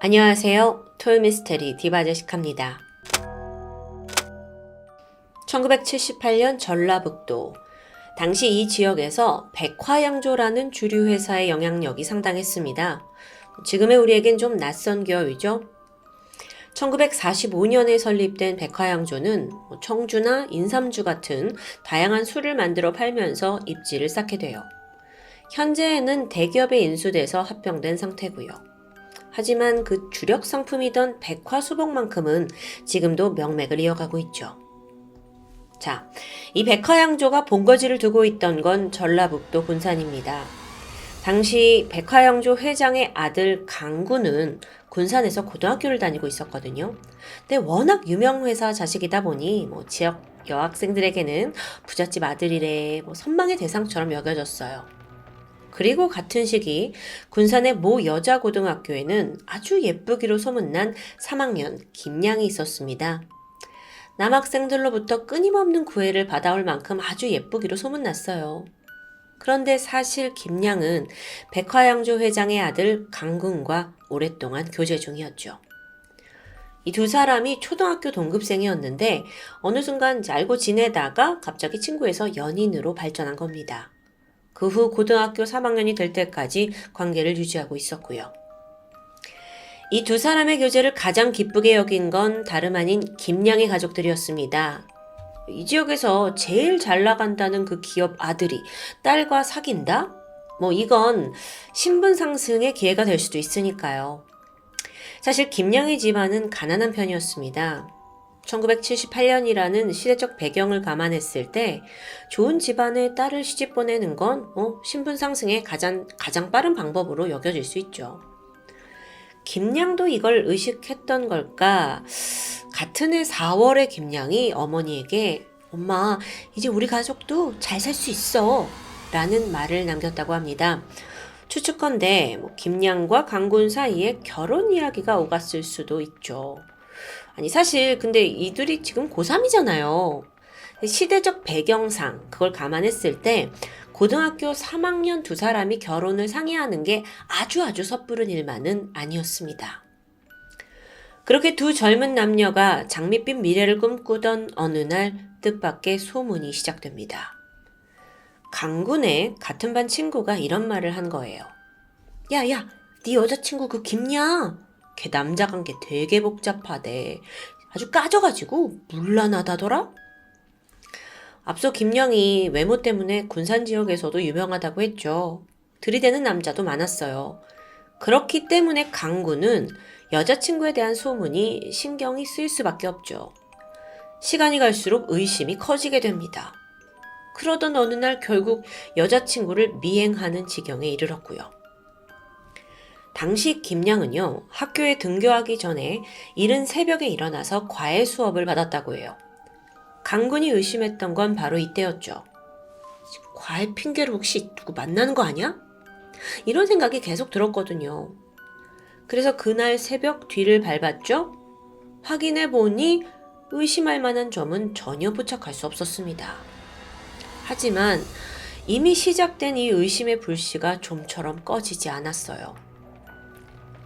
안녕하세요. 토요미스테리 디바제식합니다. 1978년 전라북도. 당시 이 지역에서 백화양조라는 주류 회사의 영향력이 상당했습니다. 지금의 우리에겐 좀 낯선 기업이죠. 1945년에 설립된 백화양조는 청주나 인삼주 같은 다양한 술을 만들어 팔면서 입지를 쌓게 돼요. 현재에는 대기업에 인수돼서 합병된 상태고요. 하지만 그 주력 상품이던 백화수복만큼은 지금도 명맥을 이어가고 있죠. 자, 이 백화양조가 본거지를 두고 있던 건 전라북도 군산입니다. 당시 백화양조 회장의 아들 강구는 군산에서 고등학교를 다니고 있었거든요. 근데 워낙 유명 회사 자식이다 보니 지역 여학생들에게는 부잣집 아들이래 선망의 대상처럼 여겨졌어요. 그리고 같은 시기 군산의 모 여자고등학교에는 아주 예쁘기로 소문난 3학년 김양이 있었습니다. 남학생들로부터 끊임없는 구애를 받아올 만큼 아주 예쁘기로 소문났어요. 그런데 사실 김양은 백화양조 회장의 아들 강군과 오랫동안 교제 중이었죠. 이 두 사람이 초등학교 동급생이었는데 어느 순간 알고 지내다가 갑자기 친구에서 연인으로 발전한 겁니다. 그 후 고등학교 3학년이 될 때까지 관계를 유지하고 있었고요. 이 두 사람의 교제를 가장 기쁘게 여긴 건 다름 아닌 김양의 가족들이었습니다. 이 지역에서 제일 잘 나간다는 그 기업 아들이 딸과 사귄다? 이건 신분 상승의 기회가 될 수도 있으니까요. 사실 김양의 집안은 가난한 편이었습니다. 1978년이라는 시대적 배경을 감안했을 때 좋은 집안의 딸을 시집 보내는 건 신분 상승의 가장 빠른 방법으로 여겨질 수 있죠. 김양도 이걸 의식했던 걸까? 같은 해 4월에 김양이 어머니에게 엄마, 이제 우리 가족도 잘 살 수 있어 라는 말을 남겼다고 합니다. 추측컨대 김양과 강군 사이에 결혼 이야기가 오갔을 수도 있죠. 아니 사실 근데 이들이 지금 고3이잖아요. 시대적 배경상 그걸 감안했을 때 고등학교 3학년 두 사람이 결혼을 상의하는 게 아주 섣부른 일만은 아니었습니다. 그렇게 두 젊은 남녀가 장밋빛 미래를 꿈꾸던 어느 날 뜻밖의 소문이 시작됩니다. 강군의 같은 반 친구가 이런 말을 한 거예요. 야, 네 여자친구 그 김양 걔 남자 관계 되게 복잡하대. 아주 까져가지고 문란하다더라? 앞서 김영이 외모 때문에 군산 지역에서도 유명하다고 했죠. 들이대는 남자도 많았어요. 그렇기 때문에 강구는 여자친구에 대한 소문이 신경이 쓰일 수밖에 없죠. 시간이 갈수록 의심이 커지게 됩니다. 그러던 어느 날 결국 여자친구를 미행하는 지경에 이르렀고요. 당시 김양은요, 학교에 등교하기 전에 이른 새벽에 일어나서 과외 수업을 받았다고 해요. 강군이 의심했던 건 바로 이때였죠. 과외 핑계로 혹시 누구 만나는 거 아니야? 이런 생각이 계속 들었거든요. 그래서 그날 새벽 뒤를 밟았죠? 확인해보니 의심할 만한 점은 전혀 포착할 수 없었습니다. 하지만 이미 시작된 이 의심의 불씨가 좀처럼 꺼지지 않았어요.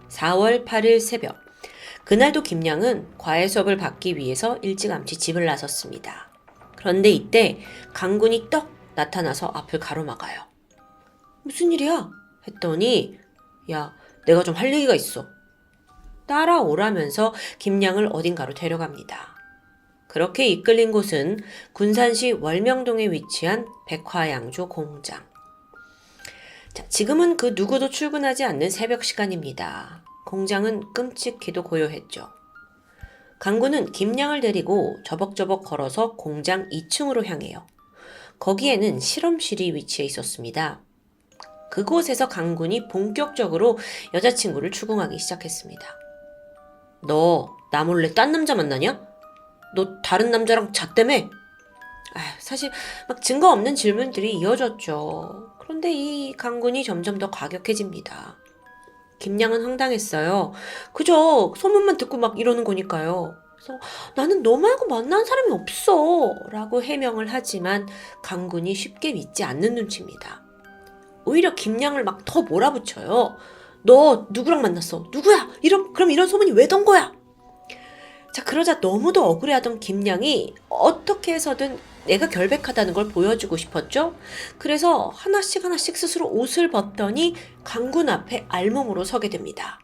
4월 8일 새벽, 그날도 김양은 과외 수업을 받기 위해서 일찌감치 집을 나섰습니다. 그런데 이때 강군이 떡 나타나서 앞을 가로막아요. 무슨 일이야? 했더니 야, 내가 좀 할 얘기가 있어. 따라오라면서 김양을 어딘가로 데려갑니다. 그렇게 이끌린 곳은 군산시 월명동에 위치한 백화양조 공장. 자, 지금은 그 누구도 출근하지 않는 새벽 시간입니다. 공장은 끔찍히도 고요했죠. 강군은 김양을 데리고 저벅저벅 걸어서 공장 2층으로 향해요. 거기에는 실험실이 위치해 있었습니다. 그곳에서 강군이 본격적으로 여자친구를 추궁하기 시작했습니다. 너 나 몰래 딴 남자 만나냐? 너 다른 남자랑 잤다며? 사실 증거 없는 질문들이 이어졌죠. 그런데 이 강군이 점점 더 과격해집니다. 김양은 황당했어요. 그저 소문만 듣고 이러는 거니까요. 그래서 나는 너 말고 만난 사람이 없어 라고 해명을 하지만 강군이 쉽게 믿지 않는 눈치입니다. 오히려 김양을 더 몰아붙여요. 너 누구랑 만났어? 누구야? 그럼 이런 소문이 왜 돈 거야? 자, 그러자 너무도 억울해하던 김양이 어떻게 해서든 내가 결백하다는 걸 보여주고 싶었죠. 그래서 하나씩 스스로 옷을 벗더니 강군 앞에 알몸으로 서게 됩니다.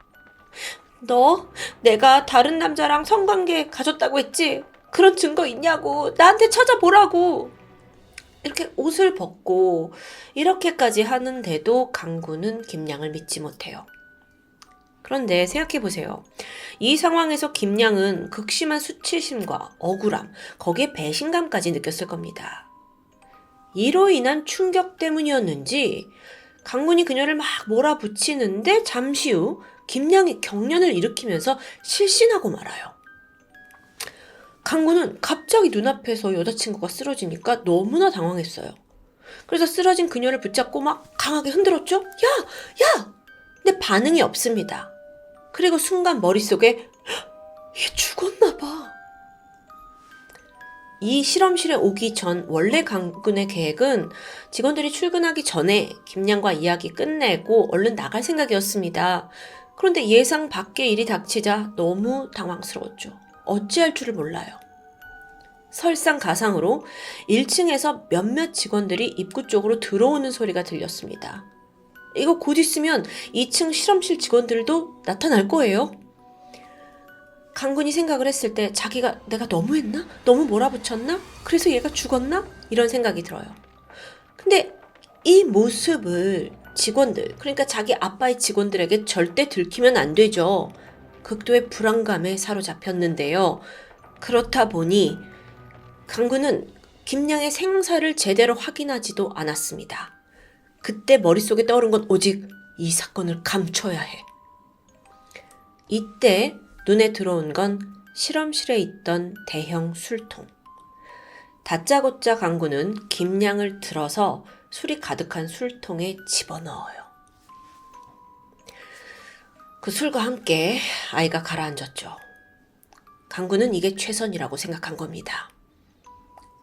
너 내가 다른 남자랑 성관계 가졌다고 했지? 그런 증거 있냐고. 나한테 찾아보라고. 이렇게 옷을 벗고 이렇게까지 하는데도 강군은 김양을 믿지 못해요. 그런데 생각해보세요. 이 상황에서 김양은 극심한 수치심과 억울함, 거기에 배신감까지 느꼈을 겁니다. 이로 인한 충격 때문이었는지 강군이 그녀를 막 몰아붙이는데 잠시 후 김양이 경련을 일으키면서 실신하고 말아요. 강군은 갑자기 눈앞에서 여자친구가 쓰러지니까 너무나 당황했어요. 그래서 쓰러진 그녀를 붙잡고 막 강하게 흔들었죠? 야! 근데 반응이 없습니다. 그리고 순간 머릿속에 얘 죽었나 봐. 이 실험실에 오기 전 원래 강군의 계획은 직원들이 출근하기 전에 김양과 이야기 끝내고 얼른 나갈 생각이었습니다. 그런데 예상 밖의 일이 닥치자 너무 당황스러웠죠. 어찌할 줄을 몰라요. 설상가상으로 1층에서 몇몇 직원들이 입구 쪽으로 들어오는 소리가 들렸습니다. 이거 곧 있으면 2층 실험실 직원들도 나타날 거예요. 강군이 생각을 했을 때 자기가 내가 너무했나? 너무 몰아붙였나? 그래서 얘가 죽었나? 이런 생각이 들어요. 근데 이 모습을 직원들, 그러니까 자기 아빠의 직원들에게 절대 들키면 안 되죠. 극도의 불안감에 사로잡혔는데요. 그렇다 보니 강군은 김양의 생사를 제대로 확인하지도 않았습니다. 그때 머릿속에 떠오른 건 오직 이 사건을 감춰야 해. 이때 눈에 들어온 건 실험실에 있던 대형 술통. 다짜고짜 강군은 김양을 들어서 술이 가득한 술통에 집어넣어요. 그 술과 함께 아이가 가라앉았죠. 강군은 이게 최선이라고 생각한 겁니다.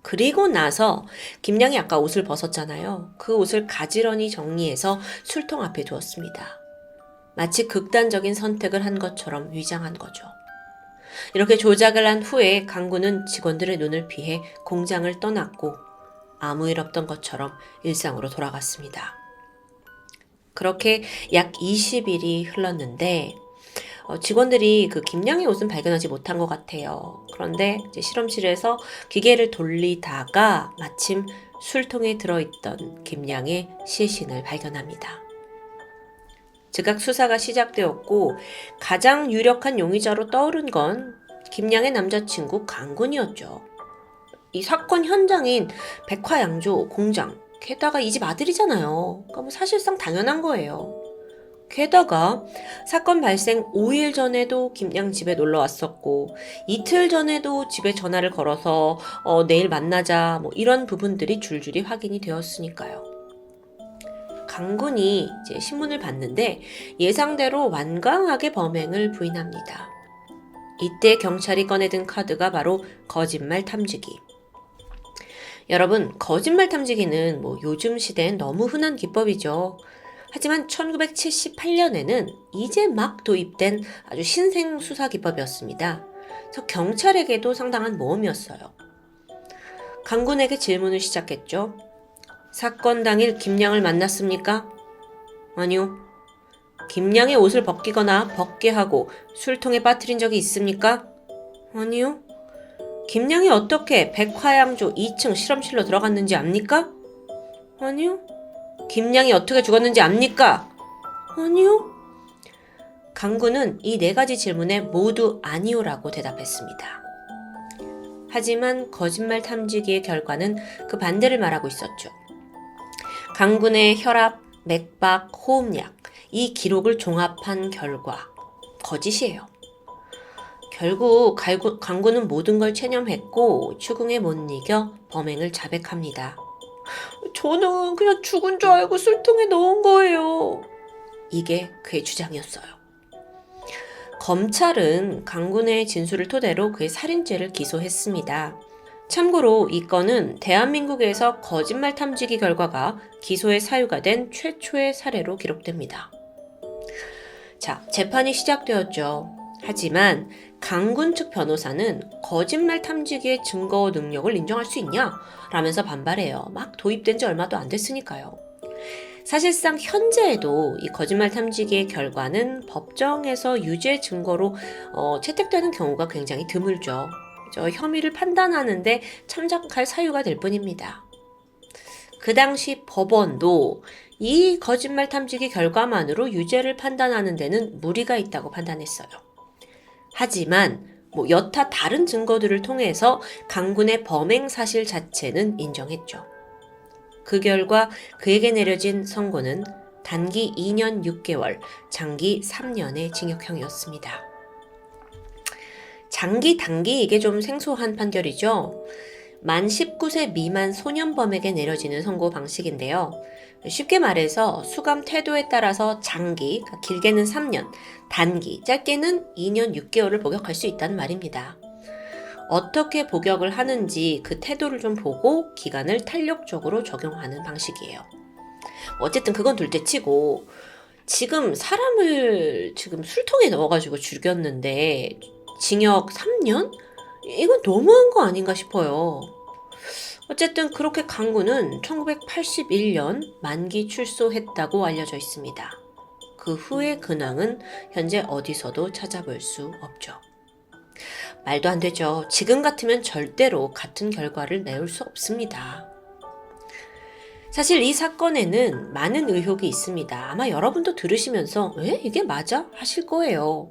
그리고 나서 김양이 아까 옷을 벗었잖아요. 그 옷을 가지런히 정리해서 술통 앞에 두었습니다. 마치 극단적인 선택을 한 것처럼 위장한 거죠. 이렇게 조작을 한 후에 강군은 직원들의 눈을 피해 공장을 떠났고 아무 일 없던 것처럼 일상으로 돌아갔습니다. 그렇게 약 20일이 흘렀는데 직원들이 그 김양의 옷은 발견하지 못한 것 같아요. 그런데 이제 실험실에서 기계를 돌리다가 마침 술통에 들어있던 김양의 시신을 발견합니다. 즉각 수사가 시작되었고 가장 유력한 용의자로 떠오른 건 김양의 남자친구 강군이었죠. 이 사건 현장인 백화양조 공장, 게다가 이 집 아들이잖아요. 그러니까 뭐 사실상 당연한 거예요. 게다가 사건 발생 5일 전에도 김양 집에 놀러 왔었고 이틀 전에도 집에 전화를 걸어서 내일 만나자 뭐 이런 부분들이 줄줄이 확인이 되었으니까요. 강군이 이제 신문을 봤는데 예상대로 완강하게 범행을 부인합니다. 이때 경찰이 꺼내든 카드가 바로 거짓말 탐지기. 여러분, 거짓말 탐지기는 뭐 요즘 시대엔 너무 흔한 기법이죠. 하지만 1978년에는 이제 막 도입된 아주 신생 수사 기법이었습니다. 그래서 경찰에게도 상당한 모험이었어요. 강군에게 질문을 시작했죠. 사건 당일 김양을 만났습니까? 아니요. 김양의 옷을 벗기거나 벗게 하고 술통에 빠뜨린 적이 있습니까? 아니요. 김양이 어떻게 백화양조 2층 실험실로 들어갔는지 압니까? 아니요. 김양이 어떻게 죽었는지 압니까? 아니요. 강군은 이 4가지 질문에 모두 아니오라고 대답했습니다. 하지만 거짓말 탐지기의 결과는 그 반대를 말하고 있었죠. 강군의 혈압, 맥박, 호흡약, 이 기록을 종합한 결과 거짓이에요. 결국 강군은 모든 걸 체념했고 추궁에 못 이겨 범행을 자백합니다. 저는 그냥 죽은 줄 알고 술통에 넣은 거예요. 이게 그의 주장이었어요. 검찰은 강군의 진술을 토대로 그의 살인죄를 기소했습니다. 참고로 이 건은 대한민국에서 거짓말 탐지기 결과가 기소의 사유가 된 최초의 사례로 기록됩니다. 자, 재판이 시작되었죠. 하지만 강군 측 변호사는 거짓말 탐지기의 증거 능력을 인정할 수 있냐? 라면서 반발해요. 막 도입된 지 얼마도 안 됐으니까요. 사실상 현재에도 이 거짓말 탐지기의 결과는 법정에서 유죄 증거로 채택되는 경우가 굉장히 드물죠. 혐의를 판단하는데 참작할 사유가 될 뿐입니다. 그 당시 법원도 이 거짓말 탐지기 결과만으로 유죄를 판단하는 데는 무리가 있다고 판단했어요. 하지만 여타 다른 증거들을 통해서 강군의 범행 사실 자체는 인정했죠. 그 결과 그에게 내려진 선고는 단기 2년 6개월, 장기 3년의 징역형이었습니다. 장기, 단기 이게 좀 생소한 판결이죠. 만 19세 미만 소년범에게 내려지는 선고 방식인데요. 쉽게 말해서 수감 태도에 따라서 장기, 길게는 3년, 단기, 짧게는 2년 6개월을 복역할 수 있다는 말입니다. 어떻게 복역을 하는지 그 태도를 좀 보고 기간을 탄력적으로 적용하는 방식이에요. 어쨌든 그건 둘째치고 지금 사람을 술통에 넣어가지고 죽였는데 징역 3년? 이건 너무한 거 아닌가 싶어요. 어쨌든 그렇게 강군은 1981년 만기 출소했다고 알려져 있습니다. 그 후의 근황은 현재 어디서도 찾아볼 수 없죠. 말도 안 되죠. 지금 같으면 절대로 같은 결과를 내올 수 없습니다. 사실 이 사건에는 많은 의혹이 있습니다. 아마 여러분도 들으시면서 에? 이게 맞아? 하실 거예요.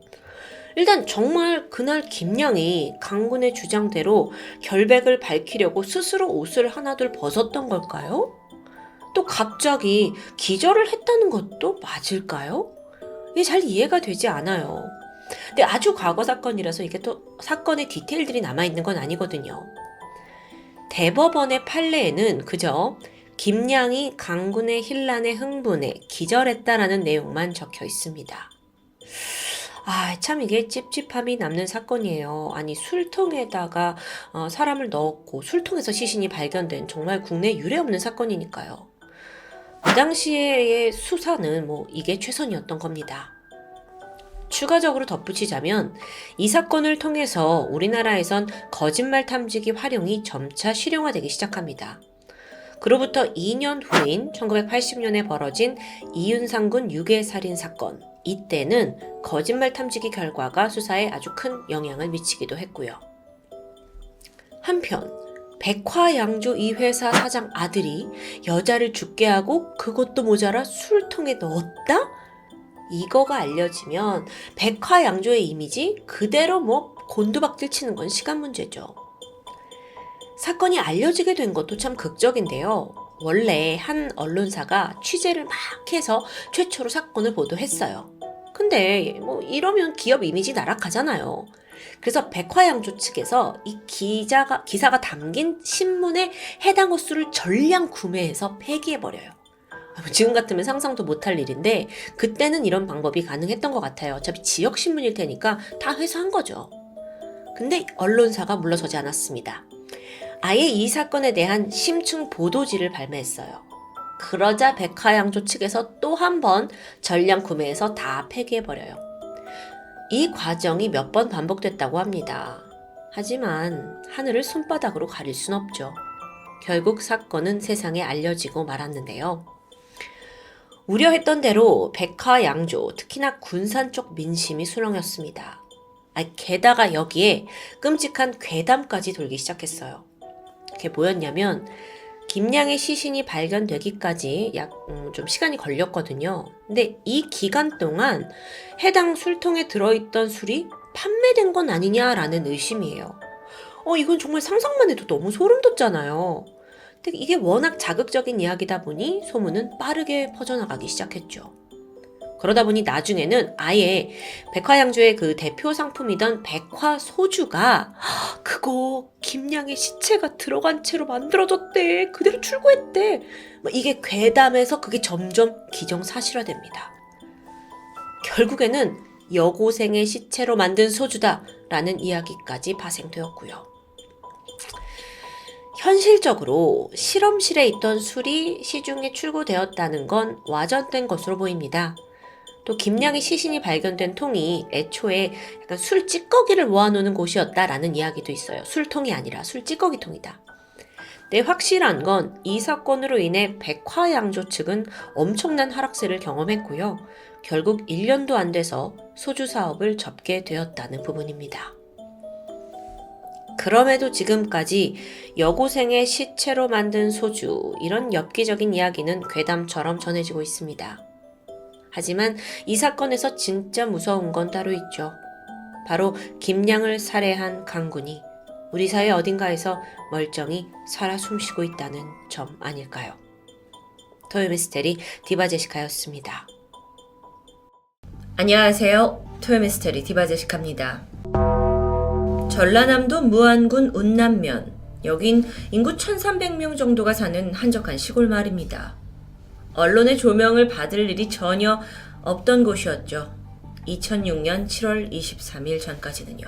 일단 정말 그날 김양이 강군의 주장대로 결백을 밝히려고 스스로 옷을 하나둘 벗었던 걸까요? 또 갑자기 기절을 했다는 것도 맞을까요? 이게 잘 이해가 되지 않아요. 근데 아주 과거 사건이라서 이게 또 사건의 디테일들이 남아있는 건 아니거든요. 대법원의 판례에는 그저 김양이 강군의 혼란에 흥분해 기절했다라는 내용만 적혀 있습니다. 참 이게 찝찝함이 남는 사건이에요. 아니 술통에다가 사람을 넣었고 술통에서 시신이 발견된 정말 국내 유례 없는 사건이니까요. 그 당시의 수사는 이게 최선이었던 겁니다. 추가적으로 덧붙이자면 이 사건을 통해서 우리나라에선 거짓말 탐지기 활용이 점차 실용화되기 시작합니다. 그로부터 2년 후인 1980년에 벌어진 이윤상군 유괴살인 사건, 이때는 거짓말 탐지기 결과가 수사에 아주 큰 영향을 미치기도 했고요. 한편 백화양조 이 회사 사장 아들이 여자를 죽게 하고 그것도 모자라 술통에 넣었다? 이거가 알려지면 백화양조의 이미지 그대로 곤두박질 치는 건 시간 문제죠. 사건이 알려지게 된 것도 참 극적인데요. 원래 한 언론사가 취재를 막 해서 최초로 사건을 보도했어요. 근데 이러면 기업 이미지 나락하잖아요. 그래서 백화양조 측에서 이 기사가 담긴 신문의 해당 호수를 전량 구매해서 폐기해버려요. 지금 같으면 상상도 못할 일인데 그때는 이런 방법이 가능했던 것 같아요. 어차피 지역신문일 테니까 다 회수한 거죠. 근데 언론사가 물러서지 않았습니다. 아예 이 사건에 대한 심층 보도지를 발매했어요. 그러자 백화양조 측에서 또 한 번 전량 구매해서 다 폐기해버려요. 이 과정이 몇 번 반복됐다고 합니다. 하지만 하늘을 손바닥으로 가릴 순 없죠. 결국 사건은 세상에 알려지고 말았는데요. 우려했던 대로 백화양조, 특히나 군산 쪽 민심이 수렁였습니다. 게다가 여기에 끔찍한 괴담까지 돌기 시작했어요. 그게 뭐였냐면 김양의 시신이 발견되기까지 좀 시간이 걸렸거든요. 근데 이 기간 동안 해당 술통에 들어있던 술이 판매된 건 아니냐라는 의심이에요. 이건 정말 상상만 해도 너무 소름 돋잖아요. 근데 이게 워낙 자극적인 이야기다 보니 소문은 빠르게 퍼져나가기 시작했죠. 그러다 보니 나중에는 아예 백화양조의 그 대표 상품이던 백화소주가 그거 김양의 시체가 들어간 채로 만들어졌대. 그대로 출고했대. 이게 괴담에서 그게 점점 기정사실화됩니다. 결국에는 여고생의 시체로 만든 소주다라는 이야기까지 파생되었고요. 현실적으로 실험실에 있던 술이 시중에 출고되었다는 건 와전된 것으로 보입니다. 또 김양의 시신이 발견된 통이 애초에 약간 술 찌꺼기를 모아놓는 곳이었다라는 이야기도 있어요. 술통이 아니라 술 찌꺼기 통이다. 네, 확실한 건 이 사건으로 인해 백화양조 측은 엄청난 하락세를 경험했고요. 결국 1년도 안 돼서 소주 사업을 접게 되었다는 부분입니다. 그럼에도 지금까지 여고생의 시체로 만든 소주, 이런 엽기적인 이야기는 괴담처럼 전해지고 있습니다. 하지만 이 사건에서 진짜 무서운 건 따로 있죠. 바로 김양을 살해한 강군이 우리 사회 어딘가에서 멀쩡히 살아 숨쉬고 있다는 점 아닐까요? 토요미스테리 디바제시카였습니다. 안녕하세요. 토요미스테리 디바제시카입니다. 전라남도 무안군 운남면, 여긴 인구 1300명 정도가 사는 한적한 시골 마을입니다. 언론의 조명을 받을 일이 전혀 없던 곳이었죠. 2006년 7월 23일 전까지는요.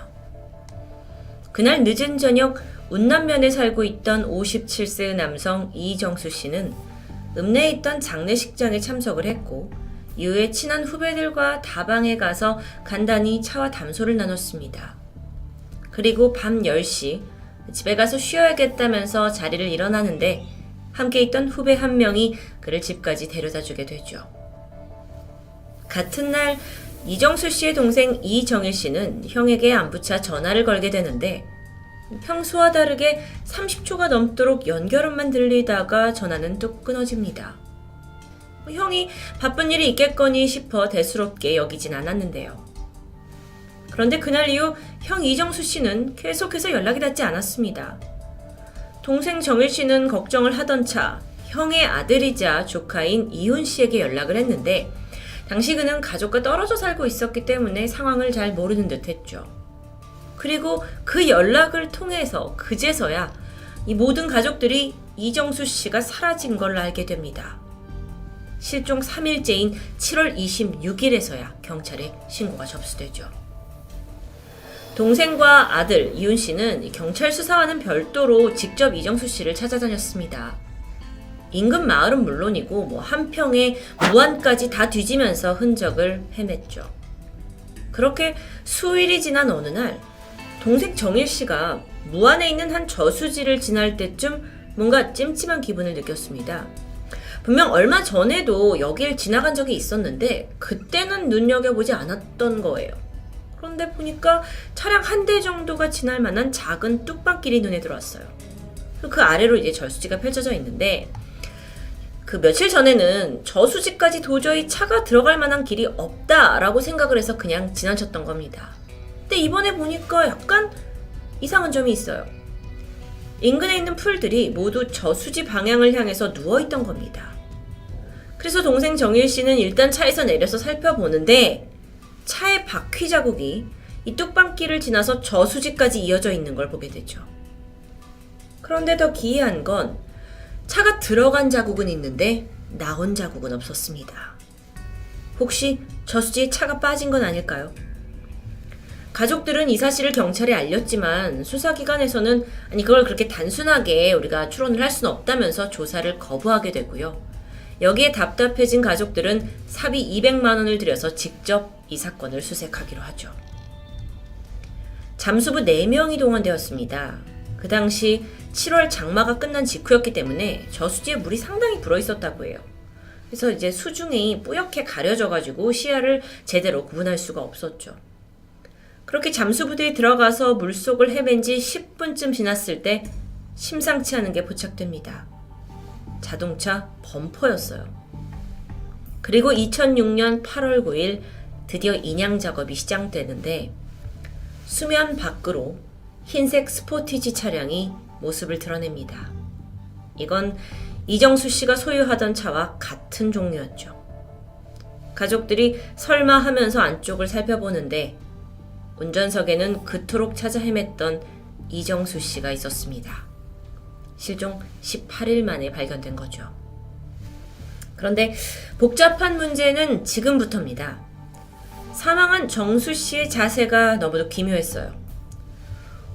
그날 늦은 저녁 운남면에 살고 있던 57세의 남성 이정수 씨는 읍내에 있던 장례식장에 참석을 했고 이후에 친한 후배들과 다방에 가서 간단히 차와 담소를 나눴습니다. 그리고 밤 10시 집에 가서 쉬어야겠다면서 자리를 일어나는데 함께 있던 후배 한 명이 그를 집까지 데려다주게 되죠. 같은 날 이정수 씨의 동생 이정일 씨는 형에게 안부차 전화를 걸게 되는데 평소와 다르게 30초가 넘도록 연결음만 들리다가 전화는 뚝 끊어집니다. 형이 바쁜 일이 있겠거니 싶어 대수롭게 여기진 않았는데요. 그런데 그날 이후 형 이정수 씨는 계속해서 연락이 닿지 않았습니다. 동생 정일 씨는 걱정을 하던 차 형의 아들이자 조카인 이훈 씨에게 연락을 했는데 당시 그는 가족과 떨어져 살고 있었기 때문에 상황을 잘 모르는 듯 했죠. 그리고 그 연락을 통해서 그제서야 이 모든 가족들이 이정수 씨가 사라진 걸 알게 됩니다. 실종 3일째인 7월 26일에서야 경찰에 신고가 접수되죠. 동생과 아들 이훈 씨는 경찰 수사와는 별도로 직접 이정수 씨를 찾아다녔습니다. 인근 마을은 물론이고 한평에 무안까지 다 뒤지면서 흔적을 헤맸죠. 그렇게 수일이 지난 어느 날 동생 정일 씨가 무안에 있는 한 저수지를 지날 때쯤 뭔가 찜찜한 기분을 느꼈습니다. 분명 얼마 전에도 여길 지나간 적이 있었는데 그때는 눈여겨보지 않았던 거예요. 그런데 보니까 차량 한 대 정도가 지날 만한 작은 뚝방길이 눈에 들어왔어요. 그 아래로 이제 저수지가 펼쳐져 있는데 그 며칠 전에는 저수지까지 도저히 차가 들어갈 만한 길이 없다라고 생각을 해서 그냥 지나쳤던 겁니다. 근데 이번에 보니까 약간 이상한 점이 있어요. 인근에 있는 풀들이 모두 저수지 방향을 향해서 누워있던 겁니다. 그래서 동생 정일 씨는 일단 차에서 내려서 살펴보는데 차의 바퀴 자국이 이 뚝방길을 지나서 저수지까지 이어져 있는 걸 보게 되죠. 그런데 더 기이한 건 차가 들어간 자국은 있는데 나온 자국은 없었습니다. 혹시 저수지에 차가 빠진 건 아닐까요? 가족들은 이 사실을 경찰에 알렸지만 수사기관에서는 그걸 그렇게 단순하게 우리가 추론을 할 수는 없다면서 조사를 거부하게 되고요. 여기에 답답해진 가족들은 사비 200만 원을 들여서 직접 이 사건을 수색하기로 하죠. 잠수부 4명이 동원되었습니다. 그 당시 7월 장마가 끝난 직후였기 때문에 저수지에 물이 상당히 불어 있었다고 해요. 그래서 이제 수중이 뿌옇게 가려져가지고 시야를 제대로 구분할 수가 없었죠. 그렇게 잠수부대에 들어가서 물속을 헤맨 지 10분쯤 지났을 때 심상치 않은 게 포착됩니다. 자동차 범퍼였어요. 그리고 2006년 8월 9일 드디어 인양 작업이 시작되는데 수면 밖으로 흰색 스포티지 차량이 모습을 드러냅니다. 이건 이정수 씨가 소유하던 차와 같은 종류였죠. 가족들이 설마 하면서 안쪽을 살펴보는데 운전석에는 그토록 찾아 헤맸던 이정수 씨가 있었습니다. 실종 18일 만에 발견된 거죠. 그런데 복잡한 문제는 지금부터입니다. 사망한 정수 씨의 자세가 너무도 기묘했어요.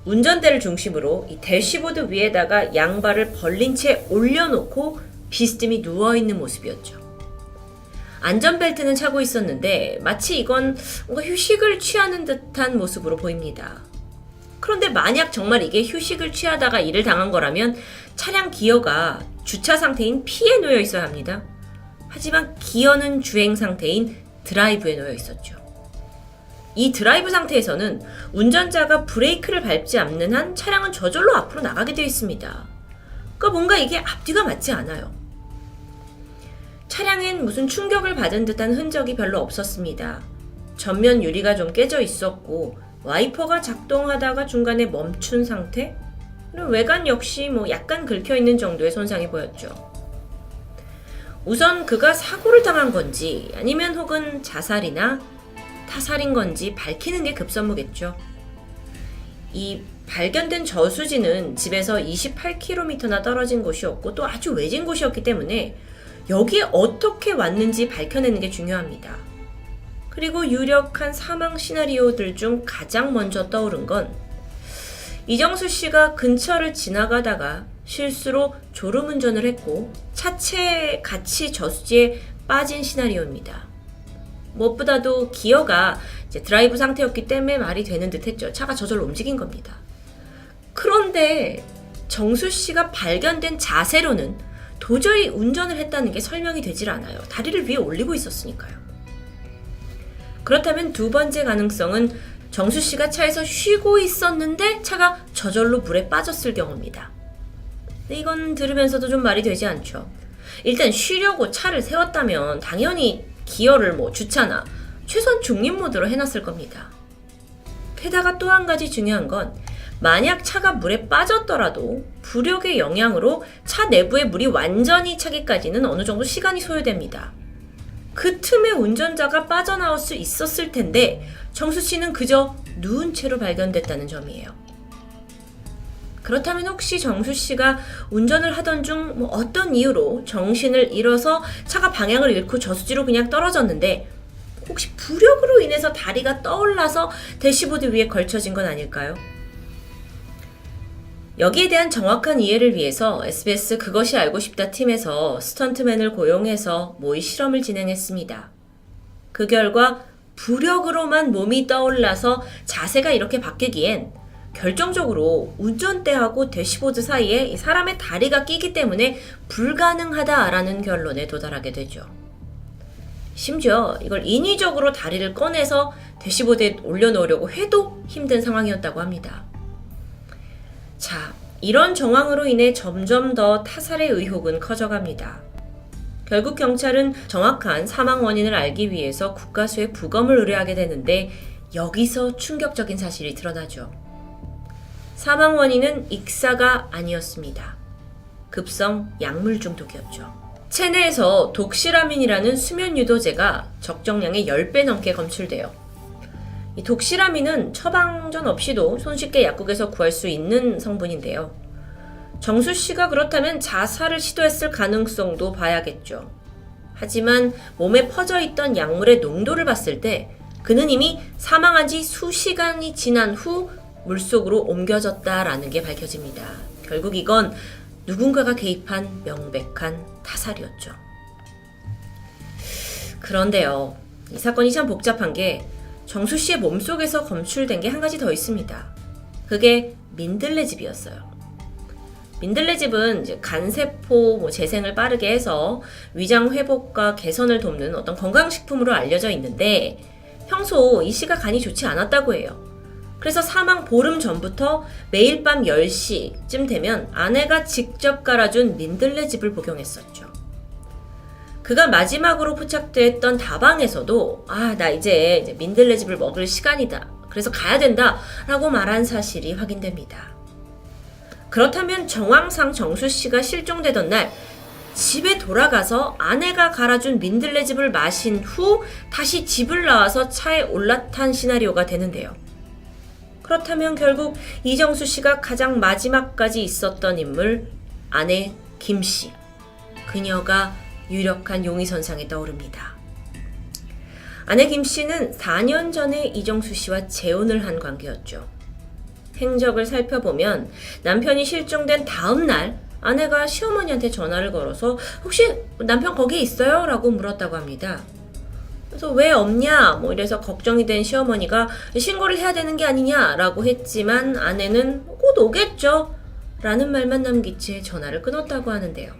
운전대를 중심으로 이 대시보드 위에다가 양발을 벌린 채 올려놓고 비스듬히 누워있는 모습이었죠. 안전벨트는 차고 있었는데 마치 이건 뭔가 휴식을 취하는 듯한 모습으로 보입니다. 그런데 만약 정말 이게 휴식을 취하다가 일을 당한 거라면 차량 기어가 주차 상태인 P에 놓여 있어야 합니다. 하지만 기어는 주행 상태인 드라이브에 놓여 있었죠. 이 드라이브 상태에서는 운전자가 브레이크를 밟지 않는 한 차량은 저절로 앞으로 나가게 되어 있습니다. 그러니까 뭔가 이게 앞뒤가 맞지 않아요. 차량엔 무슨 충격을 받은 듯한 흔적이 별로 없었습니다. 전면 유리가 좀 깨져 있었고 와이퍼가 작동하다가 중간에 멈춘 상태? 그리고 외관 역시 약간 긁혀있는 정도의 손상이 보였죠. 우선 그가 사고를 당한 건지 아니면 혹은 자살이나 타살인 건지 밝히는 게 급선무겠죠. 이 발견된 저수지는 집에서 28km나 떨어진 곳이었고 또 아주 외진 곳이었기 때문에 여기에 어떻게 왔는지 밝혀내는 게 중요합니다. 그리고 유력한 사망 시나리오들 중 가장 먼저 떠오른 건 이정수 씨가 근처를 지나가다가 실수로 졸음운전을 했고 차체에 같이 저수지에 빠진 시나리오입니다. 무엇보다도 기어가 이제 드라이브 상태였기 때문에 말이 되는 듯 했죠. 차가 저절로 움직인 겁니다. 그런데 정수 씨가 발견된 자세로는 도저히 운전을 했다는 게 설명이 되질 않아요. 다리를 위에 올리고 있었으니까요. 그렇다면 두 번째 가능성은 정수 씨가 차에서 쉬고 있었는데 차가 저절로 물에 빠졌을 경우입니다. 근데 이건 들으면서도 좀 말이 되지 않죠. 일단 쉬려고 차를 세웠다면 당연히 기어를 주차나 최소한 중립 모드로 해놨을 겁니다. 게다가 또 한 가지 중요한 건 만약 차가 물에 빠졌더라도 부력의 영향으로 차 내부에 물이 완전히 차기까지는 어느 정도 시간이 소요됩니다. 그 틈에 운전자가 빠져나올 수 있었을 텐데 정수 씨는 그저 누운 채로 발견됐다는 점이에요. 그렇다면 혹시 정수 씨가 운전을 하던 중 어떤 이유로 정신을 잃어서 차가 방향을 잃고 저수지로 그냥 떨어졌는데 혹시 부력으로 인해서 다리가 떠올라서 대시보드 위에 걸쳐진 건 아닐까요? 여기에 대한 정확한 이해를 위해서 SBS 그것이 알고 싶다 팀에서 스턴트맨을 고용해서 모의 실험을 진행했습니다. 그 결과 부력으로만 몸이 떠올라서 자세가 이렇게 바뀌기엔 결정적으로 운전대하고 대시보드 사이에 사람의 다리가 끼기 때문에 불가능하다라는 결론에 도달하게 되죠. 심지어 이걸 인위적으로 다리를 꺼내서 대시보드에 올려놓으려고 해도 힘든 상황이었다고 합니다. 자, 이런 정황으로 인해 점점 더 타살의 의혹은 커져갑니다. 결국 경찰은 정확한 사망 원인을 알기 위해서 국가수에 부검을 의뢰하게 되는데 여기서 충격적인 사실이 드러나죠. 사망 원인은 익사가 아니었습니다. 급성 약물 중독이었죠. 체내에서 독시라민이라는 수면 유도제가 적정량의 10배 넘게 검출돼요. 이 독시라민은 처방전 없이도 손쉽게 약국에서 구할 수 있는 성분인데요. 정수 씨가 그렇다면 자살을 시도했을 가능성도 봐야겠죠. 하지만 몸에 퍼져 있던 약물의 농도를 봤을 때 그는 이미 사망한 지 수시간이 지난 후 물속으로 옮겨졌다라는 게 밝혀집니다. 결국 이건 누군가가 개입한 명백한 타살이었죠. 그런데요, 이 사건이 참 복잡한 게 정수 씨의 몸속에서 검출된 게 한 가지 더 있습니다. 그게 민들레즙이었어요. 민들레즙은 이제 간세포 재생을 빠르게 해서 위장 회복과 개선을 돕는 어떤 건강식품으로 알려져 있는데 평소 이 씨가 간이 좋지 않았다고 해요. 그래서 사망 보름 전부터 매일 밤 10시쯤 되면 아내가 직접 깔아준 민들레즙을 복용했었죠. 그가 마지막으로 포착됐던 다방에서도 나 이제 민들레즙을 먹을 시간이다. 그래서 가야 된다. 라고 말한 사실이 확인됩니다. 그렇다면 정황상 정수 씨가 실종되던 날 집에 돌아가서 아내가 갈아준 민들레즙을 마신 후 다시 집을 나와서 차에 올라탄 시나리오가 되는데요. 그렇다면 결국 이정수 씨가 가장 마지막까지 있었던 인물, 아내 김 씨. 그녀가 유력한 용의선상에 떠오릅니다. 아내 김 씨는 4년 전에 이정수 씨와 재혼을 한 관계였죠. 행적을 살펴보면 남편이 실종된 다음 날 아내가 시어머니한테 전화를 걸어서 혹시 남편 거기 있어요? 라고 물었다고 합니다. 그래서 왜 없냐? 이래서 걱정이 된 시어머니가 신고를 해야 되는 게 아니냐? 라고 했지만 아내는 곧 오겠죠? 라는 말만 남긴 채 전화를 끊었다고 하는데요.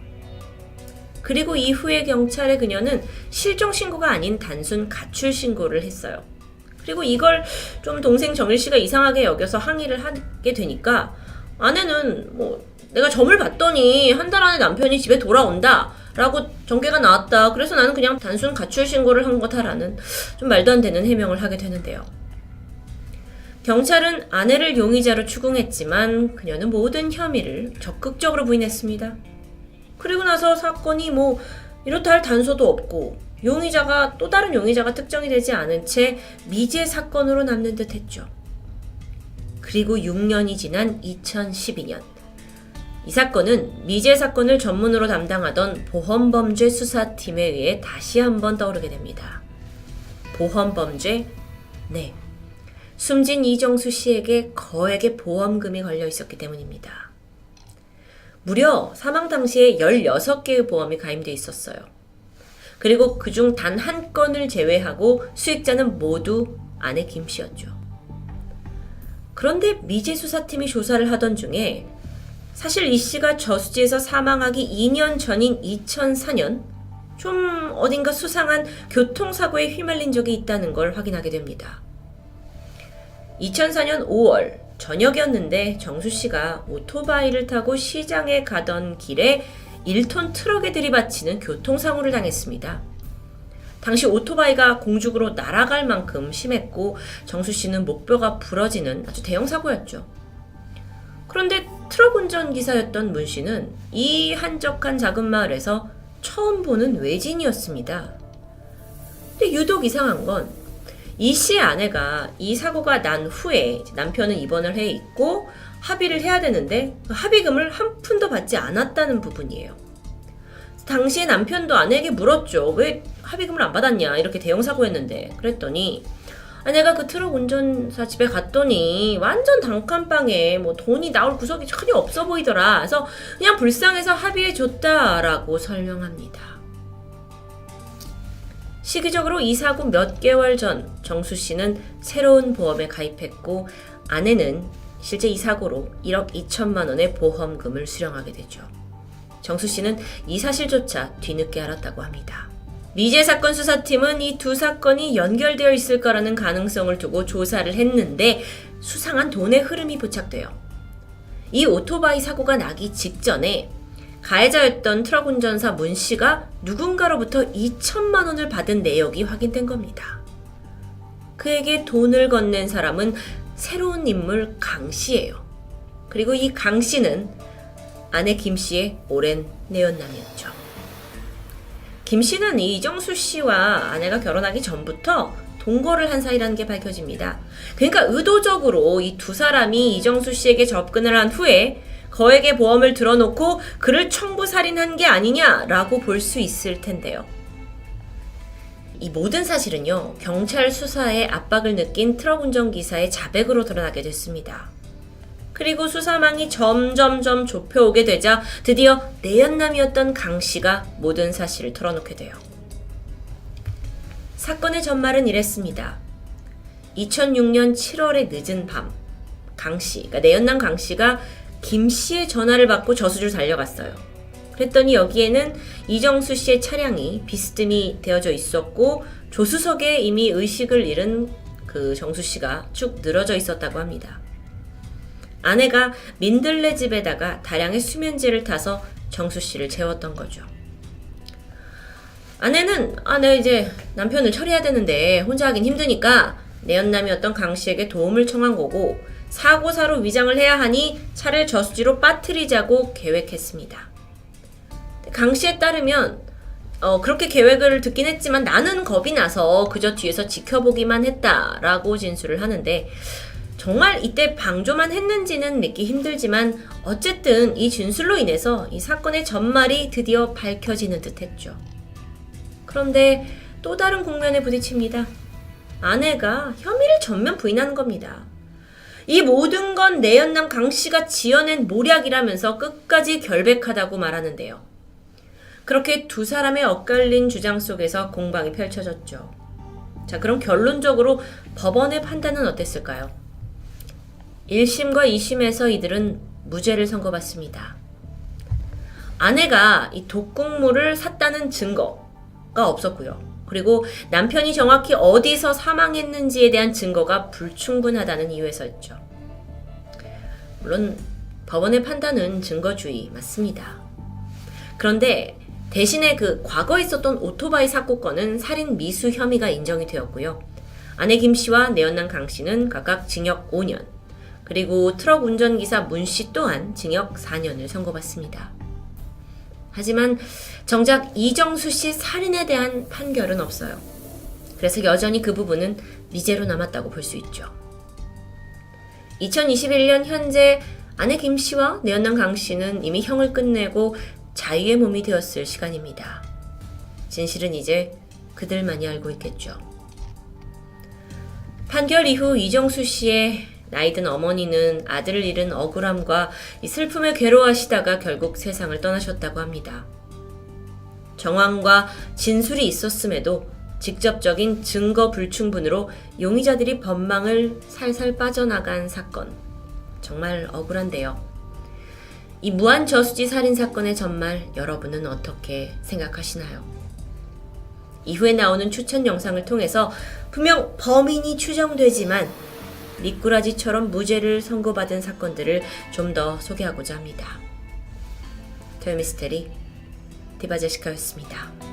그리고 이후에 경찰에 그녀는 실종 신고가 아닌 단순 가출 신고를 했어요. 그리고 이걸 좀 동생 정일 씨가 이상하게 여겨서 항의를 하게 되니까 아내는 내가 점을 봤더니 한 달 안에 남편이 집에 돌아온다 라고 전개가 나왔다. 그래서 나는 그냥 단순 가출 신고를 한 거다라는 좀 말도 안 되는 해명을 하게 되는데요. 경찰은 아내를 용의자로 추궁했지만 그녀는 모든 혐의를 적극적으로 부인했습니다. 그리고 나서 사건이 이렇다 할 단서도 없고 용의자가 또 다른 용의자가 특정이 되지 않은 채 미제 사건으로 남는 듯 했죠. 그리고 6년이 지난 2012년 이 사건은 미제 사건을 전문으로 담당하던 보험범죄 수사팀에 의해 다시 한번 떠오르게 됩니다. 보험범죄? 네. 숨진 이정수 씨에게 거액의 보험금이 걸려 있었기 때문입니다. 무려 사망 당시에 16개의 보험이 가입돼 있었어요. 그리고 그중 단 한 건을 제외하고 수익자는 모두 아내 김 씨였죠. 그런데 미제 수사팀이 조사를 하던 중에 사실 이 씨가 저수지에서 사망하기 2년 전인 2004년 좀 어딘가 수상한 교통사고에 휘말린 적이 있다는 걸 확인하게 됩니다. 2004년 5월 저녁이었는데 정수 씨가 오토바이를 타고 시장에 가던 길에 1톤 트럭에 들이받치는 교통사고를 당했습니다. 당시 오토바이가 공중으로 날아갈 만큼 심했고 정수 씨는 목뼈가 부러지는 아주 대형 사고였죠. 그런데 트럭 운전기사였던 문 씨는 이 한적한 작은 마을에서 처음 보는 외진이었습니다. 근데 유독 이상한 건 이 씨의 아내가 이 사고가 난 후에 남편은 입원을 해 있고 합의를 해야 되는데 합의금을 한 푼도 받지 않았다는 부분이에요. 당시에 남편도 아내에게 물었죠. 왜 합의금을 안 받았냐? 이렇게 대형 사고였는데. 그랬더니 아내가 그 트럭 운전사 집에 갔더니 완전 단칸방에 돈이 나올 구석이 전혀 없어 보이더라. 그래서 그냥 불쌍해서 합의해줬다라고 설명합니다. 시기적으로 이 사고 몇 개월 전 정수 씨는 새로운 보험에 가입했고 아내는 실제 이 사고로 1억 2천만 원의 보험금을 수령하게 되죠. 정수 씨는 이 사실조차 뒤늦게 알았다고 합니다. 미제 사건 수사팀은 이 두 사건이 연결되어 있을 거라는 가능성을 두고 조사를 했는데 수상한 돈의 흐름이 포착돼요. 이 오토바이 사고가 나기 직전에 가해자였던 트럭 운전사 문 씨가 누군가로부터 2천만 원을 받은 내역이 확인된 겁니다. 그에게 돈을 건넨 사람은 새로운 인물 강 씨예요. 그리고 이 강 씨는 아내 김 씨의 오랜 내연남이었죠. 김 씨는 이정수 씨와 아내가 결혼하기 전부터 동거를 한 사이라는 게 밝혀집니다. 그러니까 의도적으로 이 두 사람이 이정수 씨에게 접근을 한 후에 거액의 보험을 들어놓고 그를 청부살인한 게 아니냐라고 볼 수 있을 텐데요. 이 모든 사실은요, 경찰 수사에 압박을 느낀 트럭 운전기사의 자백으로 드러나게 됐습니다. 그리고 수사망이 점점점 좁혀오게 되자 드디어 내연남이었던 강 씨가 모든 사실을 털어놓게 돼요. 사건의 전말은 이랬습니다. 2006년 7월의 늦은 밤, 강 씨, 그러니까 내연남 강 씨가 김 씨의 전화를 받고 저수지로 달려갔어요. 그랬더니 여기에는 이정수 씨의 차량이 비스듬히 되어져 있었고 조수석에 이미 의식을 잃은 그 정수 씨가 쭉 늘어져 있었다고 합니다. 아내가 민들레 집에다가 다량의 수면제를 타서 정수 씨를 재웠던 거죠. 아내는 내가 이제 남편을 처리해야 되는데 혼자 하긴 힘드니까 내연남이었던 강 씨에게 도움을 청한 거고 사고사로 위장을 해야 하니 차를 저수지로 빠뜨리자고 계획했습니다. 강 씨에 따르면 그렇게 계획을 듣긴 했지만 나는 겁이 나서 그저 뒤에서 지켜보기만 했다라고 진술을 하는데 정말 이때 방조만 했는지는 믿기 힘들지만 어쨌든 이 진술로 인해서 이 사건의 전말이 드디어 밝혀지는 듯 했죠. 그런데 또 다른 국면에 부딪힙니다. 아내가 혐의를 전면 부인하는 겁니다. 이 모든 건 내연남 강 씨가 지어낸 모략이라면서 끝까지 결백하다고 말하는데요. 그렇게 두 사람의 엇갈린 주장 속에서 공방이 펼쳐졌죠. 자, 그럼 결론적으로 법원의 판단은 어땠을까요? 1심과 2심에서 이들은 무죄를 선고받습니다. 아내가 이 독극물을 샀다는 증거가 없었고요. 그리고 남편이 정확히 어디서 사망했는지에 대한 증거가 불충분하다는 이유에서였죠. 물론 법원의 판단은 증거주의 맞습니다. 그런데 대신에 그 과거에 있었던 오토바이 사고건은 살인 미수 혐의가 인정이 되었고요. 아내 김 씨와 내연남 강 씨는 각각 징역 5년, 그리고 트럭 운전기사 문 씨 또한 징역 4년을 선고받습니다. 하지만 정작 이정수 씨 살인에 대한 판결은 없어요. 그래서 여전히 그 부분은 미제로 남았다고 볼 수 있죠. 2021년 현재 아내 김 씨와 내연남 강 씨는 이미 형을 끝내고 자유의 몸이 되었을 시간입니다. 진실은 이제 그들만이 알고 있겠죠. 판결 이후 이정수 씨의 나이든 어머니는 아들을 잃은 억울함과 이 슬픔에 괴로워하시다가 결국 세상을 떠나셨다고 합니다. 정황과 진술이 있었음에도 직접적인 증거 불충분으로 용의자들이 법망을 살살 빠져나간 사건. 정말 억울한데요. 이 무한 저수지 살인 사건의 전말 여러분은 어떻게 생각하시나요? 이후에 나오는 추천 영상을 통해서 분명 범인이 추정되지만 미꾸라지처럼 무죄를 선고받은 사건들을 좀 더 소개하고자 합니다. 토요미스테리 디바제시카였습니다.